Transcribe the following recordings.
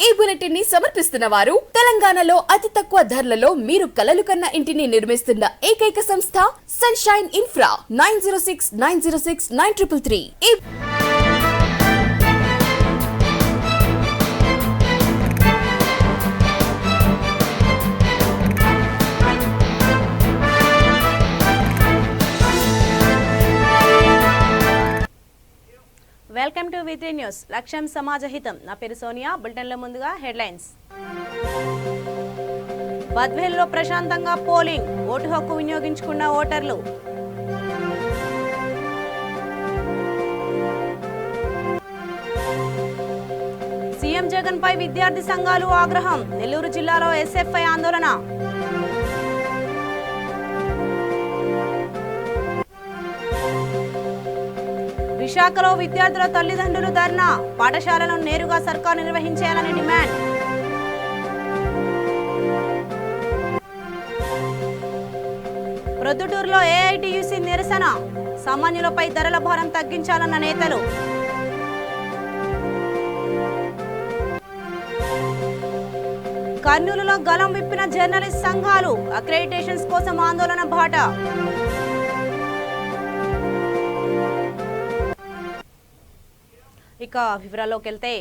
ఈ బులెటిన్ ని సమర్పిస్తున్న వారు తెలంగాణలో అతి తక్కువ ధరలలో మీరు కలలు కన్న ఇంటిని నిర్మిస్తున్న ఏకైక సంస్థ sunshine infra 9069069333. Welcome to V3 news. లక్ష్యం సమాజహితం. నా పేరు సోనియా. బులెటిన్లో ముందుగా హెడ్లైన్స్. బద్వేల్లో ప్రశాంతంగా పోలింగ్, ఓటు హక్కు వినియోగించుకున్న ఓటర్లు. సీఎం జగన్ పై విద్యార్థి సంఘాలు ఆగ్రహం, నెల్లూరు జిల్లాలో ఎస్ఎఫ్ఐ ఆందోళన. విశాఖలో విద్యార్థుల తల్లిదండ్రులు ధర్నా, పాఠశాలను నేరుగా సర్కారు నిర్వహించేయాలని డిమాండ్. ప్రొద్దుటూరులో ఏఐటీయూసీ నిరసన, సామాన్యులపై ధరల భారం తగ్గించాలన్న నేతలు. కర్నూలులో గలం విప్పిన జర్నలిస్ట్ సంఘాలు, అక్రెడిటేషన్స్ కోసం ఆందోళన బాట. ఇక వివరాల్లోకి వెళ్తే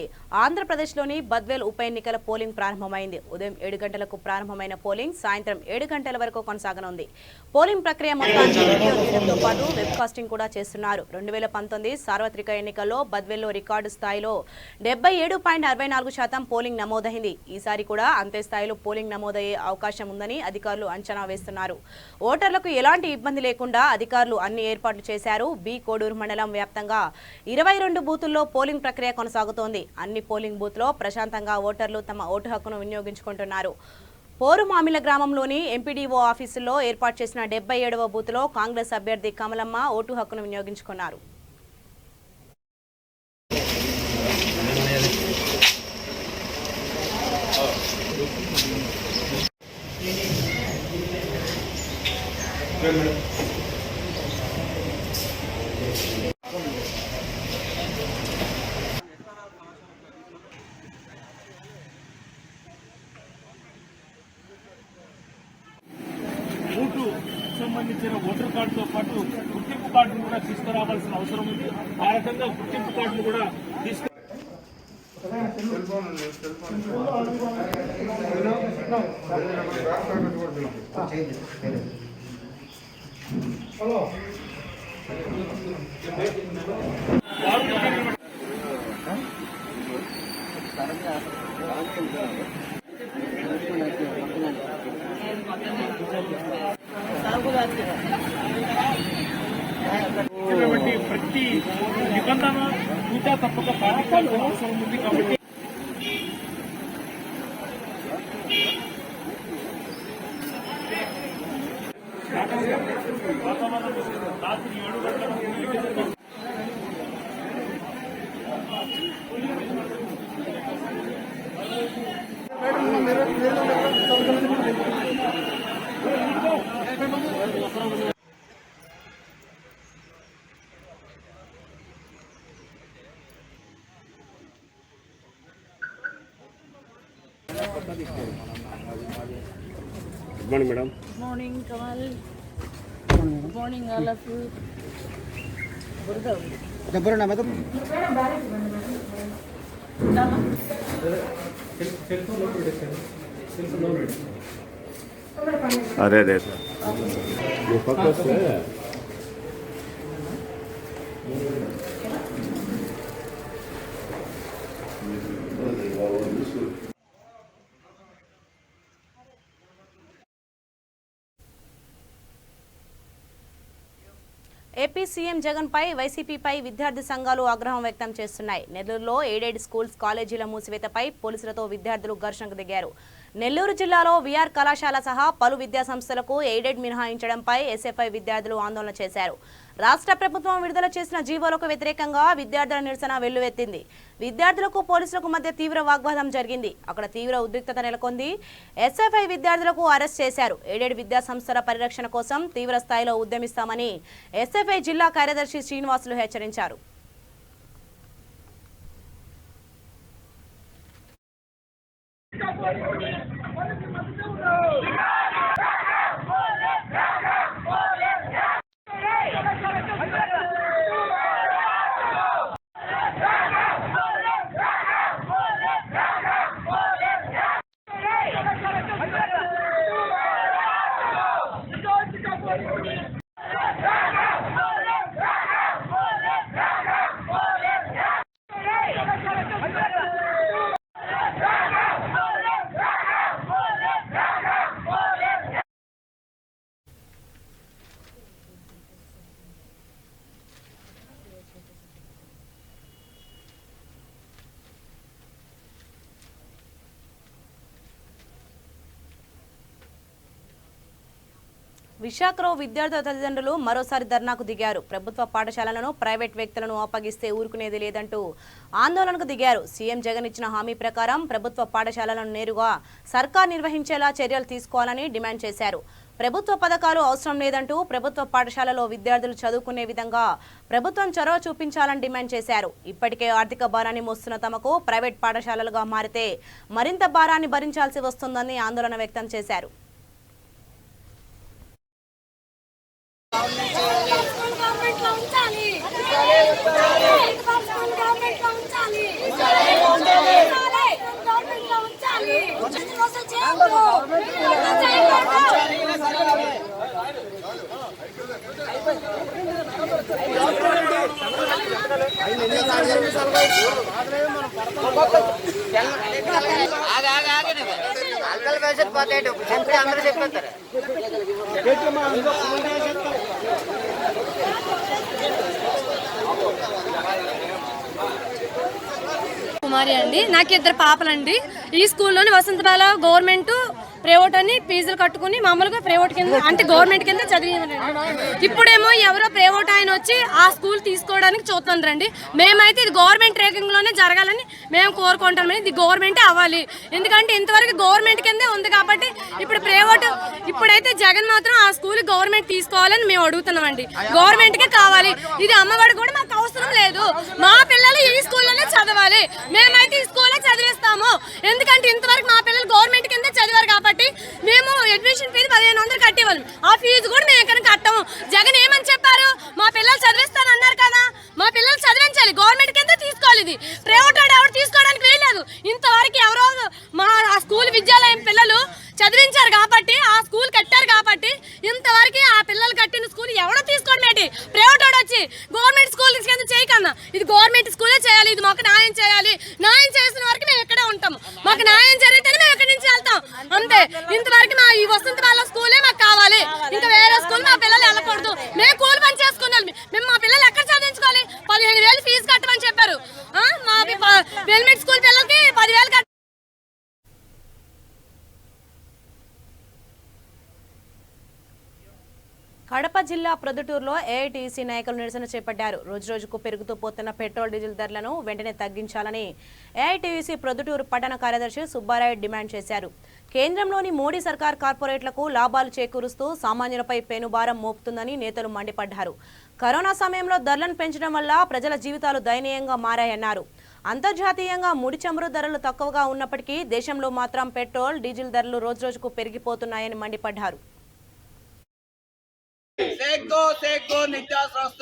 ఆంధ్రప్రదేశ్లోని బద్వేల్ ఉప ఎన్నికల పోలింగ్ ప్రారంభమైంది. ఉదయం 7 గంటలకు ప్రారంభమైన పోలింగ్ సాయంత్రం 7 గంటల వరకు కొనసాగనుంది. పోలింగ్ ప్రక్రియ మొత్తాన్ని వీడియో తీయడంతో పాటు వెబ్ కాస్టింగ్ కూడా చేస్తున్నారు. 2019 సార్వత్రిక ఎన్నికల్లో బద్వేల్లో రికార్డు స్థాయిలో 77.64% పోలింగ్ నమోదైంది. ఈసారి కూడా అంతే స్థాయిలో పోలింగ్ నమోదయ్యే అవకాశం ఉందని అధికారులు అంచనా వేస్తున్నారు. ఓటర్లకు ఎలాంటి ఇబ్బంది లేకుండా అధికారులు అన్ని ఏర్పాట్లు చేశారు. బి కోడూరు మండలం వ్యాప్తంగా 22 బూతుల్లో పోలింగ్ ప్రక్రియ కొనసాగుతోంది. అన్ని పోలింగ్ బూత్ లో ప్రశాంతంగా ఓటర్లు తమ ఓటు హక్కును వినియోగించుకుంటున్నారు. పోరుమామిల గ్రామంలోని ఎంపీడీఓ ఆఫీసులో ఏర్పాటు చేసిన 77వ బూత్ లో కాంగ్రెస్ అభ్యర్థి కమలమ్మ ఓటు హక్కును వినియోగించుకున్నారు. సంబంధించిన ఓటర్ కార్డుతో పాటు గుర్తింపు కార్డును కూడా తీసుకురావాల్సిన అవసరం ఉంది. ఆ రకంగా గుర్తింపు కార్డును కూడా ప్రతి నిబంధన పూజా తప్పక పాటించాల్సిన అవసరం ఉంది. కాబట్టి వాతావరణం రాత్రి 7 గంటలకు Good morning, madam. Good morning, Kamal. Good morning, all of you. अरे अरे ఏపీ సీఎం జగన్ పై వైసీపీపై విద్యార్థి సంఘాలు ఆగ్రహం వ్యక్తం చేస్తున్నాయి. నెల్లూరులో ఎయిడెడ్ స్కూల్స్ కాలేజీల మూసివేతపై పోలీసులతో విద్యార్థులు ఘర్షణకు దిగారు. నెల్లూరు జిల్లాలో విఆర్ కళాశాల సహా పలు విద్యా సంస్థలకు ఎయిడెడ్ మినహాయించడంపై ఎస్ఎఫ్ఐ విద్యార్థులు ఆందోళన చేశారు. రాష్ట్ర ప్రభుత్వం విడుదల చేసిన జీవోలకు వ్యతిరేకంగా విద్యార్థుల నిరసన వెల్లువెత్తింది. విద్యార్థులకు పోలీసులకు మధ్య తీవ్ర వాగ్వాదం జరిగింది. అక్కడ తీవ్ర ఉద్రిక్తత నెలకొంది. ఎస్ఎఫ్ఐ విద్యార్థులకు అరెస్ట్ చేశారు. ఎయిడెడ్ విద్యా సంస్థల పరిరక్షణ కోసం తీవ్ర స్థాయిలో ఉద్యమిస్తామని ఎస్ఎఫ్ఐ జిల్లా కార్యదర్శి శ్రీనివాసులు హెచ్చరించారు. విశాఖలో విద్యార్థుల తల్లిదండ్రులు మరోసారి ధర్నాకు దిగారు. ప్రభుత్వ పాఠశాలలను ప్రైవేట్ వ్యక్తులను అప్పగిస్తే ఊరుకునేది లేదంటూ ఆందోళనకు దిగారు. సీఎం జగన్ ఇచ్చిన హామీ ప్రకారం ప్రభుత్వ పాఠశాలలను నేరుగా సర్కార్ నిర్వహించేలా చర్యలు తీసుకోవాలని డిమాండ్ చేశారు. ప్రభుత్వ పథకాలు అవసరం లేదంటూ ప్రభుత్వ పాఠశాలలో విద్యార్థులు చదువుకునే విధంగా ప్రభుత్వం చొరవ చూపించాలని డిమాండ్ చేశారు. ఇప్పటికే ఆర్థిక భారాన్ని మోస్తున్న తమకు ప్రైవేట్ పాఠశాలలుగా మారితే మరింత భారాన్ని భరించాల్సి వస్తుందని ఆందోళన వ్యక్తం చేశారు. కుమారి అండి, నాకు 2 పాపలండి. ఈ స్కూల్లోని వసంతబాల గవర్నమెంట్ ప్రైవేట్ అని ఫీజులు కట్టుకుని మామూలుగా ప్రైవేట్ కింద అంటే గవర్నమెంట్ కింద చదివిందండి. ఇప్పుడేమో ఎవరో ప్రైవేట్ ఆయన వచ్చి ఆ స్కూల్ తీసుకోవడానికి చూస్తుందండి. మేమైతే ఇది గవర్నమెంట్ రేకింగ్లోనే జరగాలని మేము కోరుకుంటామని, ఇది గవర్నమెంటే అవ్వాలి. ఎందుకంటే ఇంతవరకు గవర్నమెంట్ కిందే ఉంది కాబట్టి ఇప్పుడు ప్రైవేట్ ఇప్పుడైతే జగన్ మాత్రం ఆ స్కూల్ గవర్నమెంట్ తీసుకోవాలని మేము అడుగుతున్నామండి. గవర్నమెంట్కే కావాలి. ఇది అమ్మఒడి కూడా మాకు అవసరం లేదు. మా పిల్లలు ఈ స్కూల్లోనే చదవాలి. మేమైతే ఈ స్కూల్లో చదివిస్తాము. ఎందుకంటే ఇంతవరకు మా పిల్లలు గవర్నమెంట్ కింద చదివారు కాబట్టి మేము అడ్మిషన్ ఫీజు 1500 కట్టేవాళ్ళం. ఆ ఫీజు కూడా మేము ఎక్కడ కట్టము. జగన్ ఏమని చెప్పారు? మా పిల్లలు చదివిస్తానన్నారు కదా, మా పిల్లలు చదివించాలి. గవర్నమెంట్ కింద తీసుకోవాలి. ఇది ప్రైవేట్ ఎవరు తీసుకోవడానికి వీల్లేదు. ఇంతవరకు ఎవరో మా ఆ స్కూల్ విద్యాలయం పిల్లలు చదివించారు కాబట్టి, ఆ స్కూల్ కట్టారు కాబట్టి ఇంతవరకు ఆ పిల్లలు కట్టిన స్కూల్ ఎవడో తీసుకోండి. ప్రైవేట్ వాడు వచ్చి గవర్నమెంట్ స్కూల్ కింద చేయకన్నా ఇది గవర్నమెంట్ స్కూలే చేయాలి. ఇది మాకు న్యాయం చేయాలి. న్యాయం చేసిన వరకు మేము ఇక్కడే ఉంటాము. మాకు న్యాయం జరిగితేనే మేము ఇక్కడి నుంచి వెళ్తాం అంతే. ఇంతవరకు మా ఈ వసంత వాళ్ళ స్కూలే మాకు కావాలి. ఇంకా వేరే స్కూల్ మా పిల్లలు వెళ్ళకూడదు. మేము కూలి పని చేసుకున్నాం. మేము మా పిల్లలు ఎక్కడ చదివించుకోవాలి? 15,000 ఫీజు కట్టమని చెప్పారు. మా వెల్మెట్ స్కూల్ పిల్లలకి 10,000 కట్ట. కడప జిల్లా ప్రొద్దుటూరులో ఏఐటీయూసీ నాయకులు నిరసన చేపట్టారు. రోజురోజుకు పెరుగుతూ పోతున్న పెట్రోల్ డీజిల్ ధరలను వెంటనే తగ్గించాలని ఏఐటీయూసీ ప్రొద్దుటూరు పట్టణ కార్యదర్శి సుబ్బారాయుడు డిమాండ్ చేశారు. కేంద్రంలోని మోడీ సర్కార్ కార్పొరేట్లకు లాభాలు చేకూరుస్తూ సామాన్యులపై పెనుభారం మోపుతుందని నేతలు మండిపడ్డారు. కరోనా సమయంలో ధరలను పెంచడం వల్ల ప్రజల జీవితాలు దయనీయంగా మారాయన్నారు. అంతర్జాతీయంగా ముడి చమురు ధరలు తక్కువగా ఉన్నప్పటికీ దేశంలో మాత్రం పెట్రోల్ డీజిల్ ధరలు రోజురోజుకు పెరిగిపోతున్నాయని మండిపడ్డారు. सेको नित्यास आप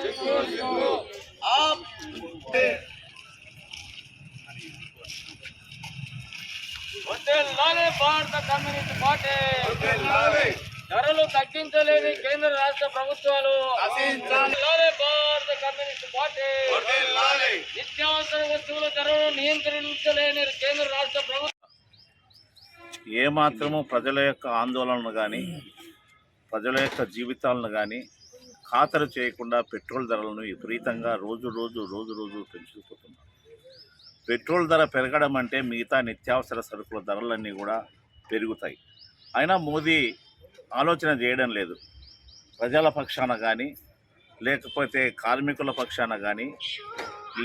భారత కమ్యూనిస్ట్ పార్టీ ధరలు తగ్గించలేని కేంద్ర రాష్ట్ర ప్రభుత్వాలు భారత కమ్యూనిస్ట్ పార్టీ నిత్యావసర వస్తువుల ధరలను నియంత్రించలేని కేంద్ర రాష్ట్ర ప్రభుత్వం ఏమాత్రము ప్రజల యొక్క ఆందోళనలు కానీ ప్రజల యొక్క జీవితాలను కానీ ఖాతరు చేయకుండా పెట్రోల్ ధరలను విపరీతంగా రోజు రోజు పెంచుకుపోతున్నారు. పెట్రోల్ ధర పెరగడం అంటే మిగతా నిత్యావసర సరుకుల ధరలన్నీ కూడా పెరుగుతాయి. అయినా మోదీ ఆలోచన చేయడం లేదు. ప్రజల పక్షాన కానీ, లేకపోతే కార్మికుల పక్షాన కానీ,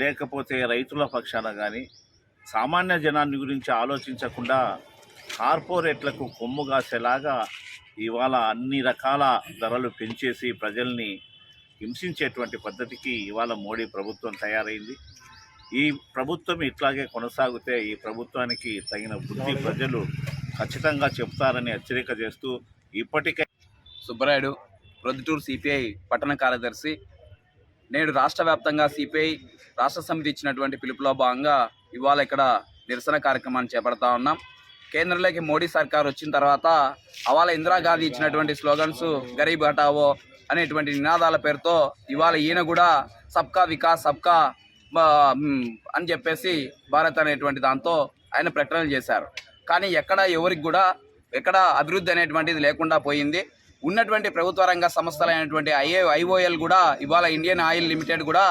లేకపోతే రైతుల పక్షాన కానీ, సామాన్య జనాన్ని గురించి ఆలోచించకుండా కార్పొరేట్లకు కొమ్ము కాసేలాగా ఇవాళ అన్ని రకాల ధరలు పెంచేసి ప్రజల్ని హింసించేటువంటి పద్ధతికి ఇవాళ మోడీ ప్రభుత్వం తయారైంది. ఈ ప్రభుత్వం ఇట్లాగే కొనసాగితే ఈ ప్రభుత్వానికి తగిన బుద్ధి ప్రజలు ఖచ్చితంగా చెప్తారని హెచ్చరిక చేస్తూ ఇప్పటికే సుబ్బరాయుడు, ప్రొద్దుటూరు సిపిఐ పట్టణ కార్యదర్శి. నేడు రాష్ట్ర వ్యాప్తంగా సిపిఐ రాష్ట్ర సమితి ఇచ్చినటువంటి పిలుపులో భాగంగా ఇవాళ ఇక్కడ నిరసన కార్యక్రమాన్ని చేపడతా ఉన్నాం. కేంద్రంలోకి మోడీ సర్కార్ వచ్చిన తర్వాత అవాళ ఇందిరాగాంధీ ఇచ్చినటువంటి స్లోగన్స్ గరీబ్ హటావో అనేటువంటి నినాదాల పేరుతో ఇవాళ ఈయన కూడా సబ్కా వికాస్ సబ్కా అని చెప్పేసి భారత్ అనేటువంటి దాంతో ఆయన ప్రకటనలు చేశారు. కానీ ఎవరికి కూడా ఎక్కడ అభివృద్ధి అనేటువంటిది లేకుండా పోయింది. ఉన్నటువంటి ప్రభుత్వ రంగ సంస్థలైనటువంటి ఐఓఎల్ కూడా ఇవాళ ఇండియన్ ఆయిల్ లిమిటెడ్ కూడా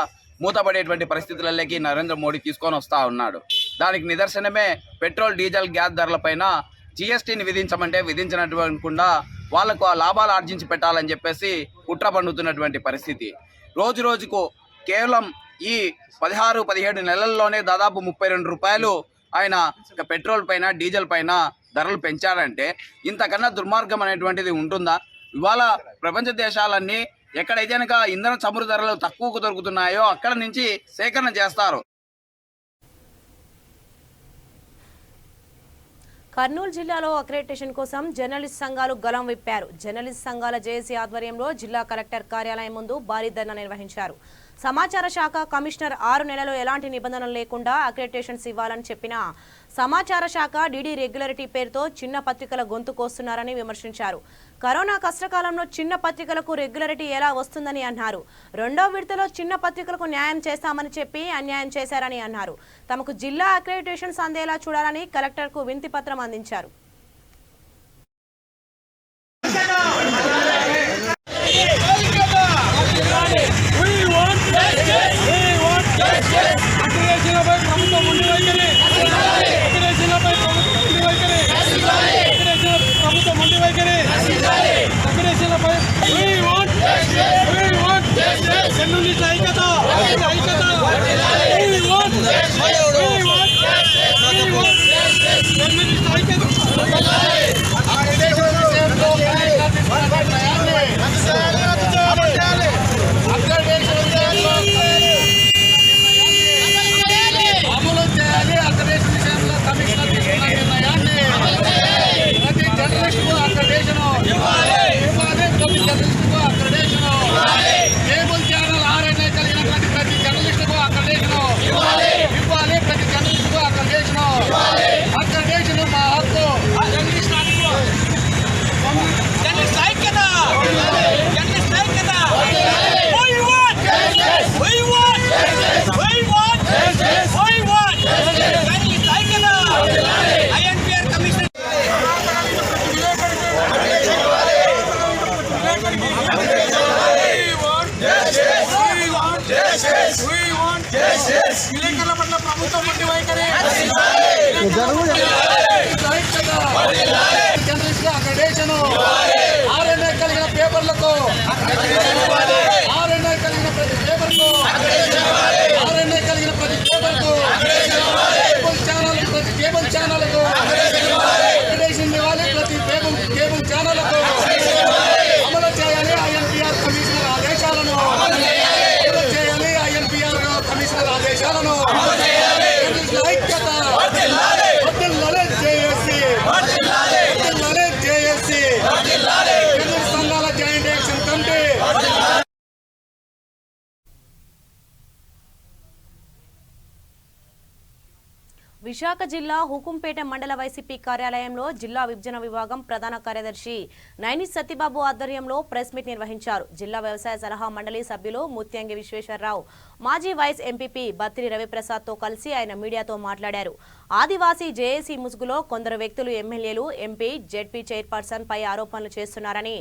మూతపడేటువంటి పరిస్థితులలోకి నరేంద్ర మోడీ తీసుకొని వస్తూ ఉన్నాడు. దానికి నిదర్శనమే పెట్రోల్, డీజిల్, గ్యాస్ ధరలపైన జిఎస్టీని విధించమంటే విధించినటువంటి వాళ్లకు ఆ లాభాలు ఆర్జించి పెట్టాలని చెప్పేసి కుట్ర పన్నుతున్నటువంటి పరిస్థితి. రోజు రోజుకు కేవలం ఈ 16-17 నెలల్లోనే దాదాపు 32 రూపాయలు ఆయన పెట్రోల్ పైన, డీజిల్ పైన ధరలు పెంచారంటే ఇంతకన్నా దుర్మార్గం అనేటువంటిది ఉంటుందా? ఇవాళ ప్రపంచ దేశాలన్నీ ఎక్కడైతే కనుక ఇంధన చమురు ధరలు తక్కువకు దొరుకుతున్నాయో అక్కడ నుంచి సేకరణ చేస్తారు. కర్నూలు జిల్లాలో అక్రెడిటేషన్ కోసం జర్నలిస్ట్ సంఘాలు గలం విప్పారు. జర్నలిస్ట్ సంఘాల జేఏసీ ఆధ్వర్యంలో జిల్లా కలెక్టర్ కార్యాలయం ముందు భారీ ధర్నా నిర్వహించారు. సమాచార శాఖ కమిషనర్ 6 నెలలు ఎలాంటి నిబంధనలు లేకుండా అక్రెడిటేషన్స్ ఇవ్వాలని చెప్పినా సమాచార శాఖ డీడీ రెగ్యులారిటీ పేరుతో చిన్న పత్రికల గొంతు కోస్తున్నారని విమర్శించారు. కరోనా కష్టకాలంలో చిన్న పత్రికలకు రెగ్యులారిటీ ఎలా వస్తుందని అన్నారు. 2వ విడతలో చిన్న పత్రికలకు న్యాయం చేస్తామని చెప్పి అన్యాయం చేశారని అన్నారు. తమకు జిల్లా అక్రెడిటేషన్స్ అందేలా చూడాలని కలెక్టర్కు వినతి పత్రం అందించారు. విశాఖ జిల్లా హుకుంపేట మండల వైసీపీ కార్యాలయంలో జిల్లా విభజన విభాగం ప్రధాన కార్యదర్శి నైని సత్యబాబు ఆధ్వర్యంలో ప్రెస్ మీట్ నిర్వహించారు. జిల్లా వ్యవసాయ సలహా మండలి సభ్యులు ముత్యంగి విశ్వేశ్వరరావు, మాజీ వైస్ ఎంపీపీ బత్తిరి రవిప్రసాద్ తో కలిసి ఆయన మీడియాతో మాట్లాడారు. ఆదివాసీ జేఏసీ ముసుగులో కొందరు వ్యక్తులు ఎమ్మెల్యేలు, ఎంపీ, జెడ్పీ చైర్పర్సన్ పై ఆరోపణలు చేస్తున్నారని,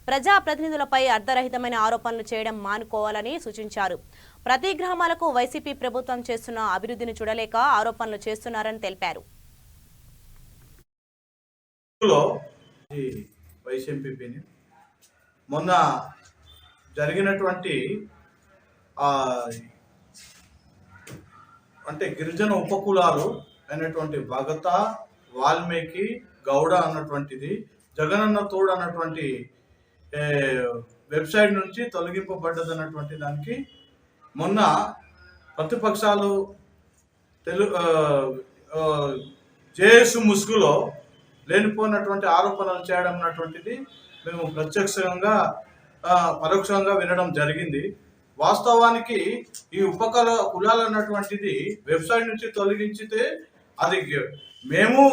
ప్రజాప్రతినిధులపై అర్ధరహితమైన ఆరోపణలు చేయడం మానుకోవాలని సూచించారు. ప్రతి గ్రామాలకు వైసీపీ ప్రభుత్వం చేస్తున్న అభివృద్ధిని చూడలేక ఆరోపణలు చేస్తున్నారని తెలిపారు. మొన్న జరిగినటువంటి అంటే గిరిజన ఉపకులాలు అయినటువంటి భగత, వాల్మీకి, గౌడ అన్నటువంటిది జగనన్న తోడు అన్నటువంటి వెబ్సైట్ నుంచి తొలగింపబడ్డది అన్నటువంటి దానికి మొన్న ప్రతిపక్షాలు జేఎస్ ముసుగులో లేనిపోయినటువంటి ఆరోపణలు చేయడం అన్నటువంటిది మేము ప్రత్యక్షంగా పరోక్షంగా వినడం జరిగింది. వాస్తవానికి ఈ కులాలు అన్నటువంటిది వెబ్సైట్ నుంచి తొలగించితే అది మేము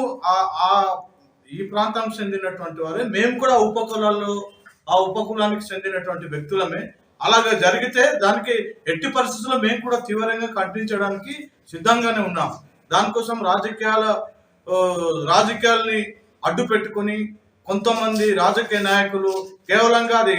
ఈ ప్రాంతం చెందినటువంటి వారే, మేము కూడా ఉపకులానికి చెందినటువంటి వ్యక్తులమే. అలాగా జరిగితే దానికి ఎట్టి పరిస్థితుల్లో మేము కూడా తీవ్రంగా ఖండించడానికి సిద్ధంగానే ఉన్నాం. దానికోసం రాజకీయాల్ని అడ్డు పెట్టుకుని కొంతమంది రాజకీయ నాయకులు కేవలంగా అది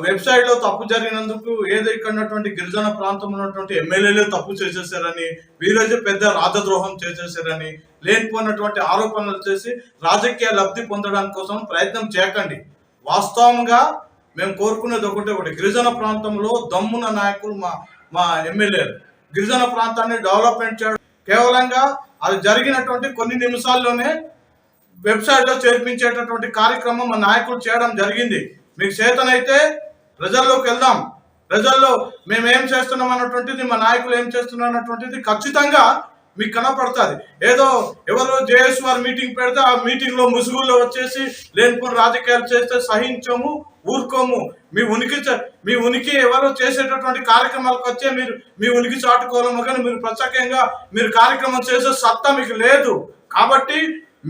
వెబ్సైట్ లో తప్పు జరిగినందుకు ఏదో ఇక్కడ ఉన్నటువంటి గిరిజన ప్రాంతంలో ఉన్నటువంటి ఎమ్మెల్యేలు తప్పు చేసేసారని, వీరోజు పెద్ద రాజద్రోహం చేసేసారని లేనిపోయినటువంటి ఆరోపణలు చేసి రాజకీయ లబ్ధి పొందడానికి కోసం ప్రయత్నం చేయకండి. వాస్తవంగా మేము కోరుకునేది ఒకటి, గిరిజన ప్రాంతంలో దమ్మున నాయకులు మా ఎమ్మెల్యేలు గిరిజన ప్రాంతాన్ని డెవలప్మెంట్ చేయడం కేవలంగా అది జరిగినటువంటి కొన్ని నిమిషాల్లోనే వెబ్సైట్ లో చేర్పించేటటువంటి కార్యక్రమం మా నాయకులు చేయడం జరిగింది. మీకు చేతనైతే ప్రజల్లోకి వెళ్దాం, ప్రజల్లో మేము ఏం చేస్తున్నాం అన్నటువంటిది, మా నాయకులు ఏం చేస్తున్నారు అన్నటువంటిది ఖచ్చితంగా మీకు కనపడుతుంది. ఏదో ఎవరో జేఎస్ వారు మీటింగ్ పెడితే ఆ మీటింగ్ లో ముసుగుల్లో వచ్చేసి లేనిపోయిన రాజకీయాలు చేస్తే సహించము, ఊరుకోము. మీ ఉనికి ఎవరో చేసేటటువంటి కార్యక్రమాలకు వచ్చే మీరు మీ ఉనికి చాటుకోవాలమో కానీ మీరు ప్రత్యేకంగా మీరు కార్యక్రమం చేసే సత్తా మీకు లేదు. కాబట్టి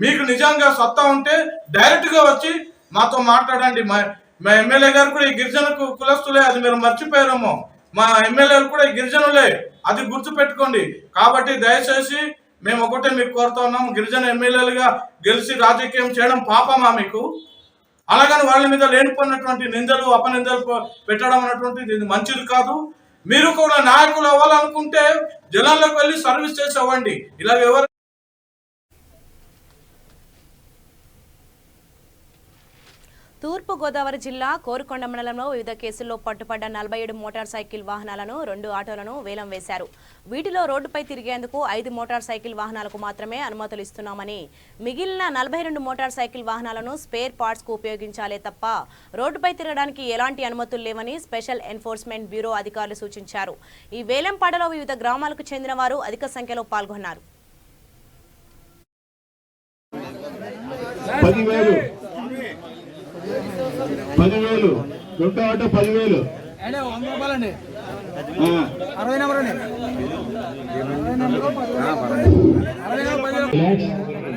మీకు నిజంగా సత్తా ఉంటే డైరెక్ట్ గా వచ్చి మాతో మాట్లాడండి. మా ఎమ్మెల్యే గారు కూడా ఈ గిరిజనకు కులస్తులే, అది మీరు మర్చిపోయారేమో. మా ఎమ్మెల్యేలు కూడా ఈ గిరిజనులే, అది గుర్తు పెట్టుకోండి. కాబట్టి దయచేసి మేము ఒకటే మీకు కోరుతా ఉన్నాం, గిరిజన ఎమ్మెల్యేలుగా గెలిచి రాజకీయం చేయడం పాపమా మీకు? అలాగని వాళ్ళ మీద లేనిపోయినటువంటి నిందలు అపనిందలు పెట్టడం అన్నటువంటిది ఇది మంచిది కాదు. మీరు కూడా నాయకులు అవ్వాలనుకుంటే జనాల్లోకి వెళ్ళి సర్వీస్ చేసి అవ్వండి. ఇలాగ ఎవరు తూర్పుగోదావరి జిల్లా కోరుకొండ మండలంలో వివిధ కేసుల్లో పట్టుపడ్డ 47 మోటార్ సైకిల్ వాహనాలను 2 ఆటోలను వేలం వేశారు. వీటిలో రోడ్డుపై తిరిగేందుకు 5 మోటార్ సైకిల్ వాహనాలకు మాత్రమే అనుమతులు ఇస్తున్నామని, మిగిలిన 42 మోటార్ సైకిల్ వాహనాలను స్పేర్ పార్ట్స్ కు ఉపయోగించాలే తప్ప రోడ్డుపై తిరగడానికి ఎలాంటి అనుమతులు లేవని స్పెషల్ ఎన్ఫోర్స్మెంట్ బ్యూరో అధికారులు సూచించారు. ఈ వేలంపాటలో వివిధ గ్రామాలకు చెందిన వారు అధిక సంఖ్యలో పాల్గొన్నారు. 10,000 రెండో ఆటో 10,000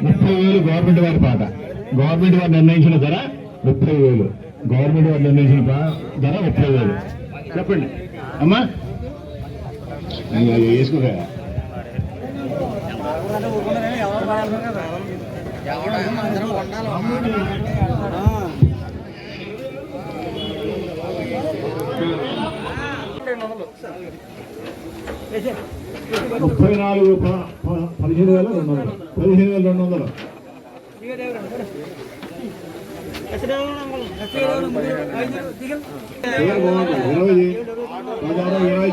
30,000 గవర్నమెంట్ వారి పాట. గవర్నమెంట్ వారు నిర్ణయించిన ధర 30,000. గవర్నమెంట్ వారు నిర్ణయించిన ధర 30,000. చెప్పండి అమ్మా, వేసుకురా. $34,200 15,200 20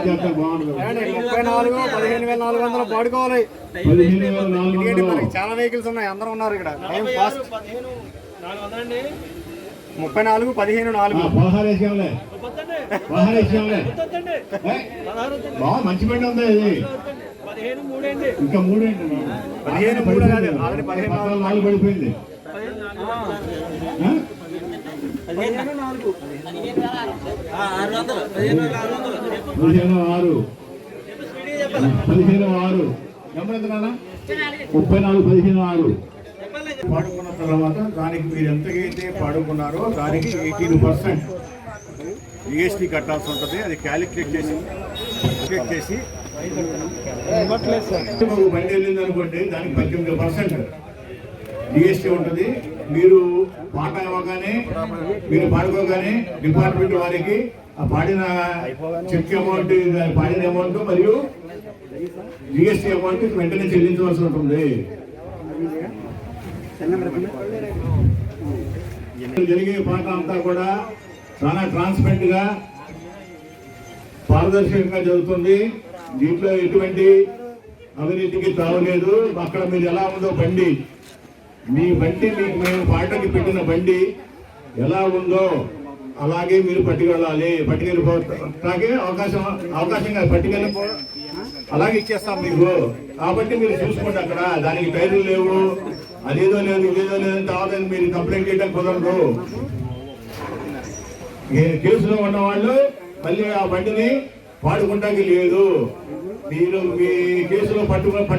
చేస్తారు బాగుంటుంది. 34,400 పాడుకోవాలి. 15,400 చాలా వెహికల్స్ ఉన్నాయి, అందరూ ఉన్నారు ఇక్కడ. 34, 15, 16 బాగా మంచి బండి ఉంది ఇది. ఇంకా 3 ఏంటి? 15 పడిపోయింది. 15,600 నెంబర్ ఎంత నాన్న? 34, 15,600. పాడుకున్న తర్వాత దానికి మీరు ఎంతకైతే పాడుకున్నారో దానికి 18% GST కట్టాల్సి ఉంటుంది. అది క్యాలిక్యులేట్ చేసి బండి వెళ్ళింది అనుకోండి, దానికి 18% GST ఉంటుంది. మీరు పాట ఇవ్వగానే, మీరు పాడుకోగానే డిపార్ట్మెంట్ వారికి ఆ పాడిన చెక్ అమౌంట్, పాడిన అమౌంట్ మరియు GST అమౌంట్ వెంటనే చెల్లించవలసి ఉంటుంది. జరిగే పాట అంతా కూడా చాలా ట్రాన్స్పరెంట్ గా పారదర్శకంగా జరుగుతుంది. దీంట్లో ఎటువంటి అవినీతికి తావలేదు. అక్కడ మీరు ఎలా ఉందో బండి, మీ బండి మీకు మేము పాటకి పెట్టిన బండి ఎలా ఉందో అలాగే మీరు పట్టుకెళ్ళాలి. పట్టుకెళ్ళిపోతాకే అవకాశంగా అలాగే ఇచ్చేస్తాం మీకు. కాబట్టి మీరు చూసుకోండి, అక్కడ దానికి టైర్లు లేవు, అదేదో లేదు ఇదేదో లేదని తర్వాత మీరు కంప్లైంట్ చేయడం కుదరదు. కేసులో ఉన్న వాళ్ళు మళ్ళీ ఆ బండిని వాడుకుంటానికి లేదు. మీరు మీ కేసులో పట్టుకున్న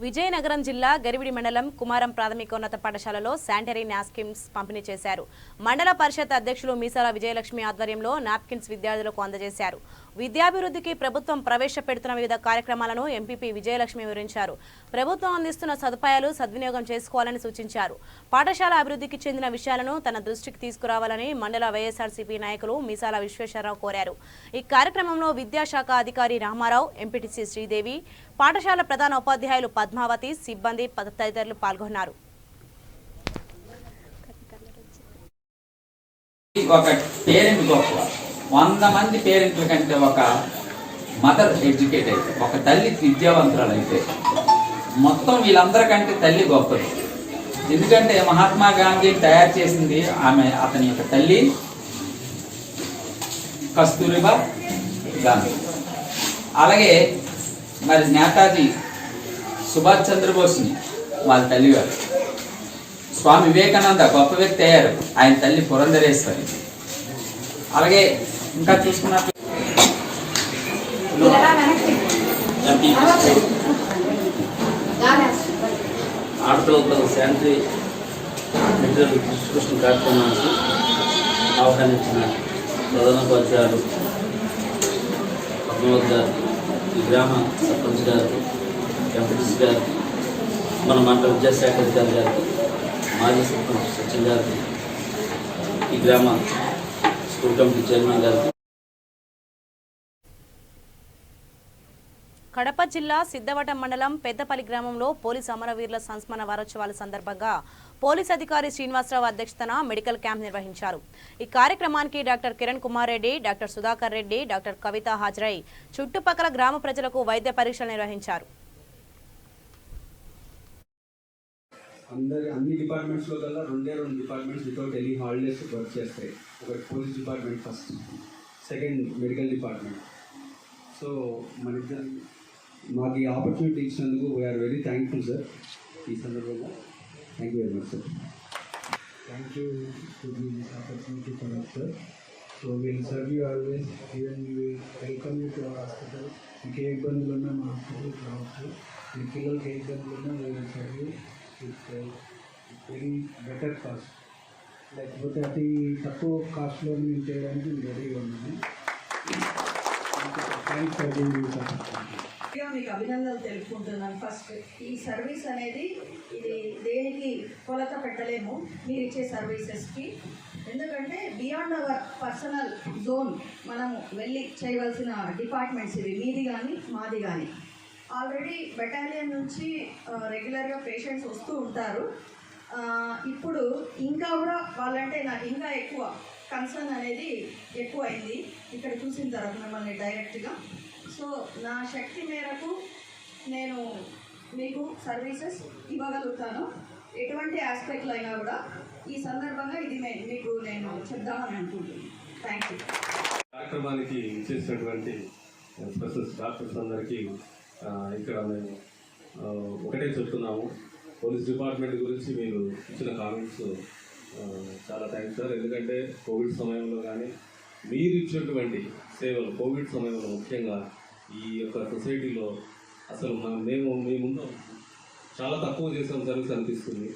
విజయనగరం జిల్లా గరివిడి మండలం కుమారం ప్రాథమికోన్నత పాఠశాలలో శానిటరీ నాప్కిన్స్ పంపిణీ చేశారు. మండల పరిషత్ అధ్యక్షులు మీసాల విజయలక్ష్మి ఆధ్వర్యంలో నాప్కిన్స్ విద్యార్థులకు అందజేశారు. విద్యాభివృద్ధికి ప్రభుత్వం ప్రవేశపెడుతున్న వివిధ కార్యక్రమాలను ఎంపీపీ విజయలక్ష్మి వివరించారు. ప్రభుత్వం అందిస్తున్న సదుపాయాలు సద్వినియోగం చేసుకోవాలని సూచించారు. పాఠశాల అభివృద్ధికి చెందిన విషయాలను తన దృష్టికి తీసుకురావాలని మండల వైఎస్ఆర్సీపీ నాయకులు మీసాల విశ్వేశ్వరరావు కోరారు. ఈ కార్యక్రమంలో విద్యాశాఖ అధికారి రామారావు, ఎంపీటీసీ శ్రీదేవి, పాఠశాల ప్రధాన ఉపాధ్యాయులు పద్మావతి, సిబ్బంది తదితరులు పాల్గొన్నారు. ఒక పేరెంట్ గొప్ప, 100 మంది పేరెంట్ల కంటే ఒక మదర్ ఎడ్యుకేట్ అయితే, ఒక తల్లి విద్యావంతురాలు అయితే మొత్తం వీళ్ళందరికంటే తల్లి గొప్పది. ఎందుకంటే మహాత్మా గాంధీ తయారు చేసింది అతని యొక్క తల్లి కస్తూరిబా గాంధీ. అలాగే మరి నేతాజీ సుభాష్ చంద్రబోస్ని వాళ్ళ తల్లిగారు. స్వామి వివేకానంద గొప్ప వ్యక్తి అయ్యారు, ఆయన తల్లి పురంధరేశ్వరి. అలాగే ఇంకా చూసుకున్నట్లు ఆడపిల్లలతో శానిటరీ మెటీరియల్ డిస్ట్రిబ్యూషన్ కార్యక్రమానికి ఆహ్వానించిన ప్రధానోపాధ్యాయులు పద్మావతి గారికి, ఈ గ్రామ సర్పంచ్ గారికి, ఎంపీటీసీ గారికి, మన మండల విద్యాశాఖ అధికారి గారికి, మాజీ సర్పంచ్ సచిన్ గారికి, ఈ గ్రామ స్కూల్ కమిటీ చైర్మన్ గారికి. కడప జిల్లా సిద్ధవటం మండలం పెద్దపల్లి గ్రామంలో పోలీసు అమరవీరుల సంస్మరణ వారోత్సవాల సందర్భంగా పోలీస్ అధికారి శ్రీనివాసరావు అధ్యక్షతన మెడికల్ క్యాంప్ నిర్వహించారు. ఈ కార్యక్రమానికి doctor Kiran Kumar Reddy, doctor Sudhakar Reddy, doctor Kavitha హాజరై చుట్టుపక్కల గ్రామ ప్రజలకు వైద్య పరీక్షలు నిర్వహించారు. అన్ని డిపార్ట్మెంట్స్లో కల్లా 2 departments without any holidays work చేస్తాయి. ఒకటి police department first, second medical department. So మన ఇద్దరు మాకు ఈ ఆపర్చునిటీ ఇచ్చినందుకు వీఆర్ వెరీ థ్యాంక్ఫుల్ సార్. ఈ సందర్భంగా thank you very much sir. Thank you to this opportunity for us sir. So will serve you always, even we will welcome you to our hospital. మీకు ఏ ఇబ్బందులు ఉన్నా మా హాస్పిటల్కి రావచ్చు. మీ పిల్లలకి ఏ ఇబ్బందులు ఉన్నా we will serve you with very better cost. లేకపోతే అతి తక్కువ కాస్ట్లో మేము చేయడానికి రెడీగా ఉన్నాము. Thanks for giving this opportunity. మీకు అభినందనలు తెలుపుకుంటున్నాను. ఫస్ట్ ఈ సర్వీస్ అనేది ఇది దేనికి కొలత పెట్టలేము మీరు ఇచ్చే సర్వీసెస్కి. ఎందుకంటే బియాండ్ అవర్ పర్సనల్ జోన్ మనము వెళ్ళి చేయవలసిన డిపార్ట్మెంట్స్ ఇవి, మీది కానీ మాది కానీ. ఆల్రెడీ బెటాలియన్ నుంచి రెగ్యులర్గా పేషెంట్స్ వస్తూ ఉంటారు. ఇప్పుడు ఇంకా కూడా వాళ్ళంటే నాకు ఇంకా ఎక్కువ కన్సర్న్ అనేది ఎక్కువైంది ఇక్కడ చూసిన తర్వాత మిమ్మల్ని డైరెక్ట్గా. సో నా శక్తి మేరకు నేను మీకు సర్వీసెస్ ఇవ్వగలుగుతాను, ఎటువంటి ఆస్పెక్ట్లో అయినా కూడా. ఈ సందర్భంగా ఇది మీకు నేను చెప్దామని అనుకుంటున్నాను. Thank you. కార్యక్రమానికి చేసినటువంటి స్పెషలిస్ట్ డాక్టర్స్ అందరికీ ఇక్కడ మేము ఒకటే చెప్తున్నాము, పోలీస్ డిపార్ట్మెంట్ గురించి మీరు ఇచ్చిన కామెంట్స్ చాలా థ్యాంక్స్ సార్. ఎందుకంటే కోవిడ్ సమయంలో కానీ మీరు ఇచ్చినటువంటి సేవలు, కోవిడ్ సమయంలో ముఖ్యంగా ఈ యొక్క సొసైటీలో అసలు మేము మీ ముందు చాలా తక్కువ చేసాం సర్వీస్ అనిపిస్తుంది.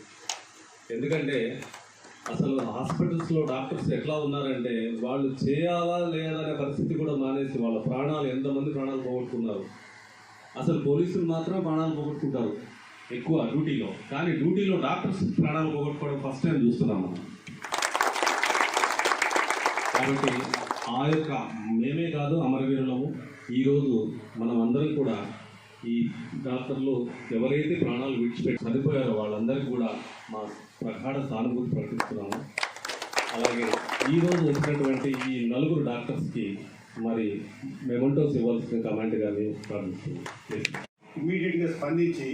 ఎందుకంటే అసలు హాస్పిటల్స్లో డాక్టర్స్ ఎట్లా ఉన్నారంటే వాళ్ళు చేయాలా లేదనే పరిస్థితి కూడా మానేసి వాళ్ళ ప్రాణాలు, ఎంతమంది ప్రాణాలు పోగొట్టుకున్నారు. అసలు పోలీసులు మాత్రం ప్రాణాలు పోగొట్టుకుంటారు ఎక్కువ డ్యూటీలో, కానీ డ్యూటీలో డాక్టర్స్ ప్రాణాలు పోగొట్టుకోవడం ఫస్ట్ టైం చూస్తున్నాం మనం. కాబట్టి ఆ యొక్క మేమే కాదు అమరవీరులము. ఈరోజు మనం అందరం కూడా ఈ డాక్టర్లు ఎవరైతే ప్రాణాలు విడిచిపెట్టి చనిపోయారో వాళ్ళందరికీ కూడా మా ప్రగాఢ సానుభూతి ప్రకటిస్తున్నాము. అలాగే ఈరోజు వచ్చినటువంటి ఈ 4 డాక్టర్స్కి మరి మెమెంటోస్ ఇవ్వాల్సిన కమాండ్ కానీ ప్రారంభిస్తున్నాం. ఇమీడియట్గా స్పందించి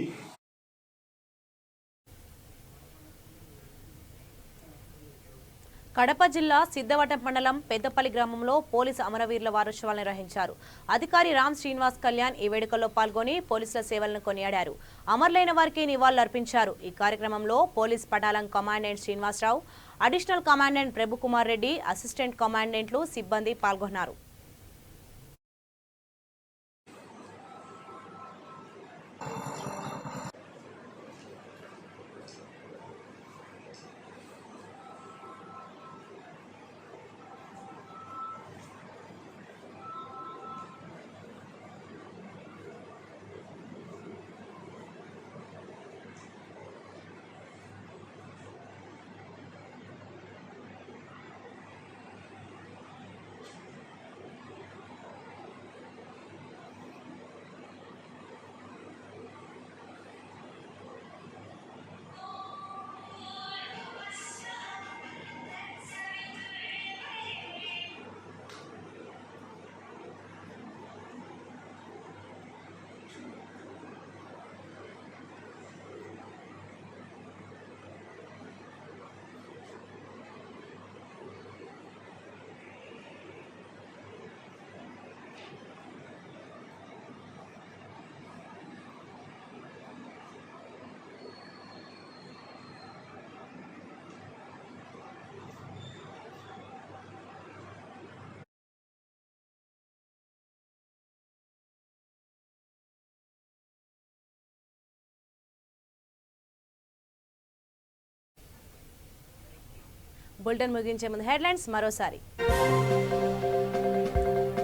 కడప జిల్లా సిద్ధవటం మండలం పెద్దపల్లి గ్రామంలో పోలీసు అమరవీరుల వారోత్సవాలు నిర్వహించారు. అధికారి రామ్ శ్రీనివాస్ కళ్యాణ్ ఈ వేడుకల్లో పాల్గొని పోలీసుల సేవలను కొనియాడారు. అమరులైన వారికి నివాళులర్పించారు. ఈ కార్యక్రమంలో పోలీస్ పటాలం commandant Srinivasarao, additional commandant Prabhukumar Reddy, assistant కమాండెంట్లు, సిబ్బంది పాల్గొన్నారు. బులెటిన్ ముగించే ముందు హెడ్లైన్స్ మరోసారి.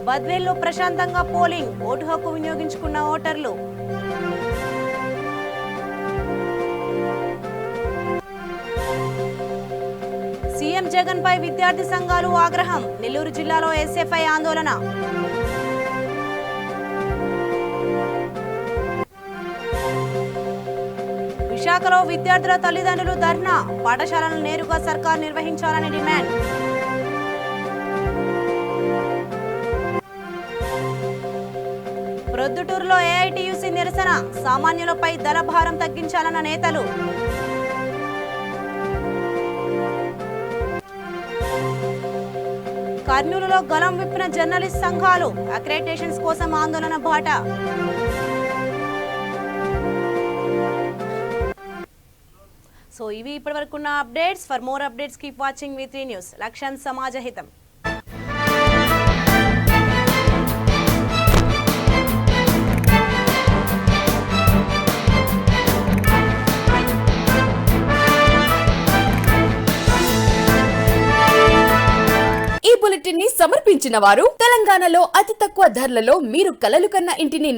బద్వేల్లో ప్రశాంతంగా పోలింగ్, ఓటు హక్కు వినియోగించుకున్న ఓటర్లు. సీఎం జగన్ పై విద్యార్థి సంఘాలు ఆగ్రహం, నెల్లూరు జిల్లాలో ఎస్ఎఫ్ఐ ఆందోళన. విశాఖలో విద్యార్థుల తల్లిదండ్రులు ధర్నా, పాఠశాలను నేరుగా సర్కార్ నిర్వహించాలని డిమాండ్. ప్రొద్దుటూరులో ఏఐటీయూసీ నిరసన, సామాన్యులపై ధర భారం తగ్గించాలన్న నేతలు. కర్నూలులో గలం విప్పిన జర్నలిస్ట్ సంఘాలు, అక్రెడిటేషన్స్ కోసం ఆందోళన బాట. సో ఇవి ఇప్పటివరకున్న updates. For more updates keep watching V3 news. లక్ష్యం సమాజ హితం. ఈ బులెటిన్ ని సమర్పించిన వారు తెలంగాణలో అతి తక్కువ ధరలలో మీరు కలలు కన్న ఇంటిని